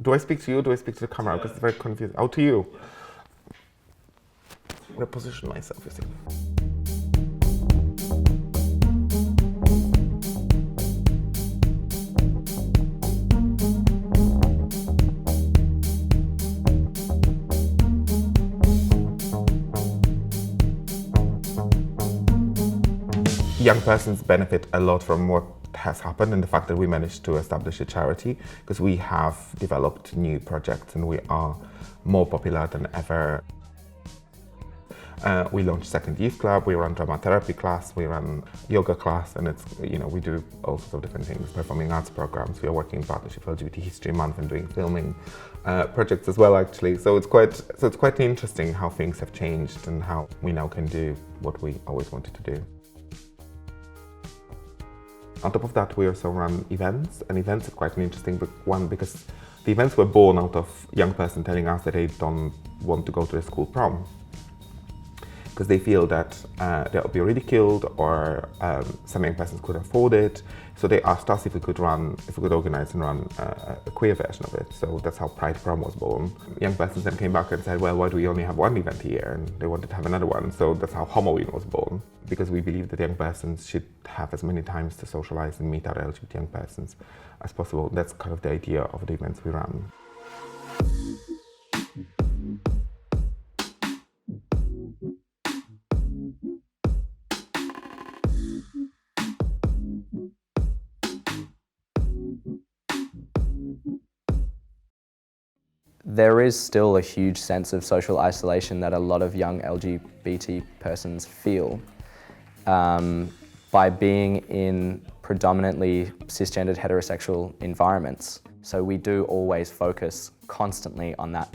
Do I speak to you? Do I speak to the camera? Because it's very confusing. Oh, to you. I'm going to position myself, you see. Young persons benefit a lot from what has happened and the fact that we managed to establish a charity, because we have developed new projects and we are more popular than ever. We launched Second Youth Club, we run drama therapy class, we run yoga class, and it's, we do all sorts of different things, performing arts programs. We are working in partnership with LGBT History Month and doing filming projects as well, actually. So it's quite interesting how things have changed and how we now can do what we always wanted to do. On top of that, we also run events, and events are quite an interesting one because the events were born out of young person telling us that they don't want to go to the school prom because they feel that they'll be ridiculed or some young persons couldn't afford it. So they asked us if we could organize and run a queer version of it. So that's how Pride Prom was born. Young persons then came back and said, well, why do we only have one event a year? And they wanted to have another one. So that's how Homoween was born, because we believe that young persons should have as many times to socialize and meet other LGBT young persons as possible. That's kind of the idea of the events we run. There is still a huge sense of social isolation that a lot of young LGBT persons feel by being in predominantly cisgendered heterosexual environments. So we do always focus constantly on that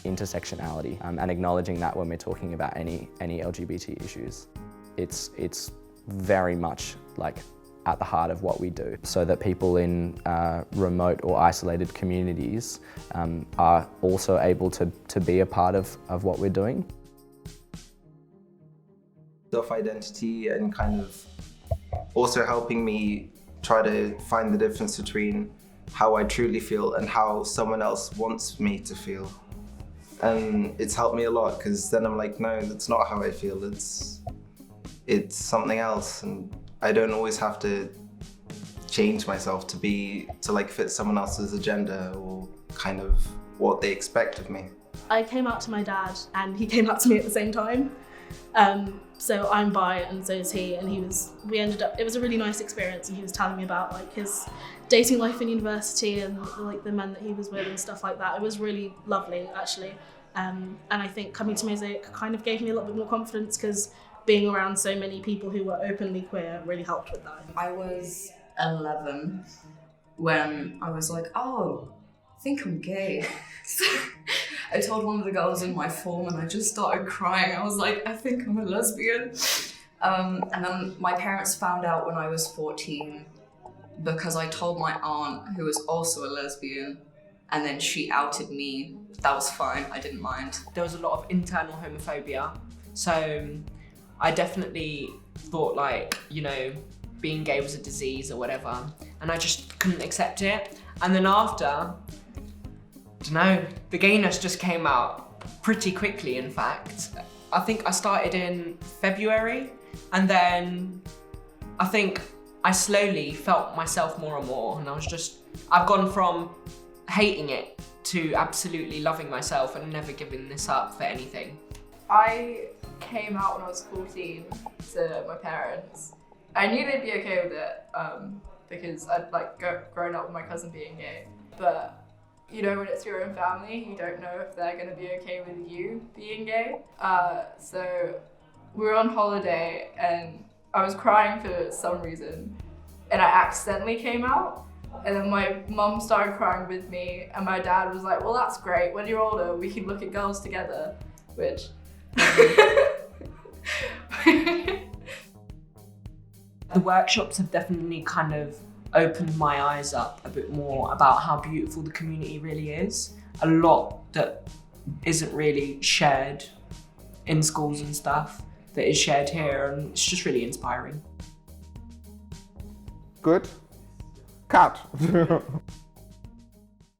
intersectionality and acknowledging that when we're talking about any LGBT issues. It's very much like at the heart of what we do, so that people in remote or isolated communities are also able to be a part of what we're doing. Self-identity and kind of also helping me try to find the difference between how I truly feel and how someone else wants me to feel. And it's helped me a lot, because then I'm like, no, that's not how I feel, it's something else. And I don't always have to change myself to fit someone else's agenda or kind of what they expect of me. I came out to my dad and he came out to me at the same time. So I'm bi and so is he, and it was a really nice experience, and he was telling me about like his dating life in university and like the men that he was with and stuff like that. It was really lovely, actually. And I think coming to Mosaic kind of gave me a little bit more confidence, because being around so many people who were openly queer really helped with that. I was 11 when I was like, oh, I think I'm gay. So I told one of the girls in my form and I just started crying. I was like, I think I'm a lesbian. And then my parents found out when I was 14 because I told my aunt, who was also a lesbian, and then she outed me. That was fine, I didn't mind. There was a lot of internal homophobia. So I definitely thought being gay was a disease or whatever, and I just couldn't accept it. And then after, the gayness just came out pretty quickly, in fact. I think I started in February, and then I think I slowly felt myself more and more, and I've gone from hating it to absolutely loving myself and never giving this up for anything. I came out when I was 14 to my parents. I knew they'd be okay with it because I'd grown up with my cousin being gay. But when it's your own family, you don't know if they're gonna be okay with you being gay. So we were on holiday and I was crying for some reason, and I accidentally came out. And then my mum started crying with me, and my dad was like, well, that's great. When you're older, we can look at girls together, which... The workshops have definitely kind of opened my eyes up a bit more about how beautiful the community really is. A lot that isn't really shared in schools and stuff that is shared here, and it's just really inspiring. Good. Cut.